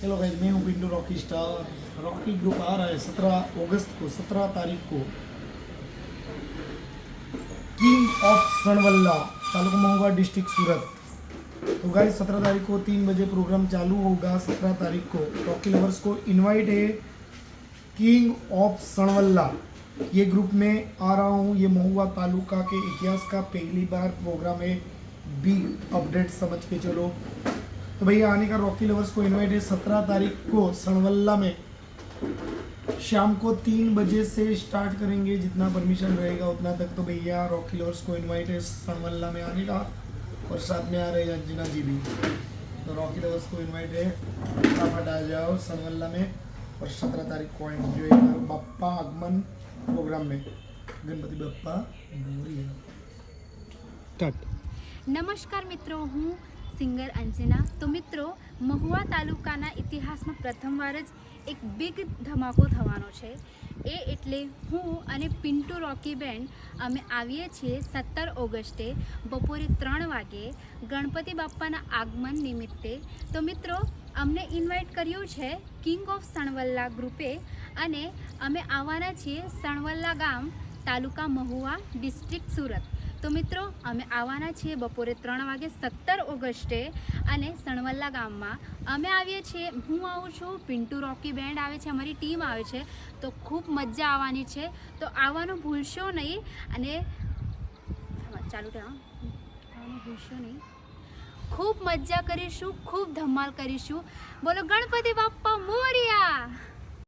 Hello guys, मैं हूँ Pintu Rocky star. Rocky group आ रहा है 17 तारीख को king of Sanwalla, taluka Mahuva, district Surat. तो गाइस 17 तारीख को 3 बजे प्रोग्राम चालू होगा। 17 तारीख को रॉकी लवर्स को इनवाइट है। किंग ऑफ सणवल्ला ये ग्रुप में आ रहा हूँ। ये महुआ तालुका के इतिहास का पहली बार प्रोग्राम है। बिग अपडेट समझ के चलो। तो भैया आने का रॉकी लवर्स को इनवाइट है। 17 तारीख को सणवल्ला में शाम को 3 बजे से स्टार्ट करेंगे। जितना परमिशन रहेगा उतना तक। तो भैया रॉकी लवर्स को इनवाइट है सणवल्ला में आने का, और साथ में आ रहे हैं अंजना जी भी। तो रॉकी लवर्स को इनवाइट है, फटाफट आ जाओ सणवल्ला में। और 17 तारीख को एंजॉय करो बप्पा आगमन प्रोग्राम में। गणपति बप्पा मोरया। नमस्कार मित्रों, हूँ સિંગર અંજના। તો મિત્રો, મહુવા તાલુકાના ઇતિહાસમાં પ્રથમવાર જ એક બિગ ધમાકો થવાનો છે। એ એટલે હું અને પિન્ટુ રોકી બેન્ડ અમે આવીએ છીએ 17 ઓગસ્ટે બપોરે 3 વાગે ગણપતિ બાપ્પાના આગમન નિમિત્તે। તો મિત્રો, અમને ઇન્વાઇટ કર્યું છે કિંગ ઓફ સણવલ્લા ગ્રુપે, અને અમે આવવાના છીએ સણવલ્લા ગામ, તાલુકા મહુવા, ડિસ્ટ્રિક્ટ સુરત। તો મિત્રો, અમે આવવાના છીએ બપોરે 3 વાગે 17 ઓગસ્ટે, અને સણવલ્લા ગામમાં અમે આવીએ છીએ। હું આવું છું, પિન્ટુ રોકી બેન્ડ આવે છે, અમારી ટીમ આવે છે। તો ખૂબ મજા આવવાની છે, તો આવવાનું ભૂલશો નહીં। અને ચાલુ આવવાનું ભૂલશો નહીં। ખૂબ મજા કરીશું, ખૂબ ધમાલ કરીશું। બોલો ગણપતિ બાપ્પા મોરયા।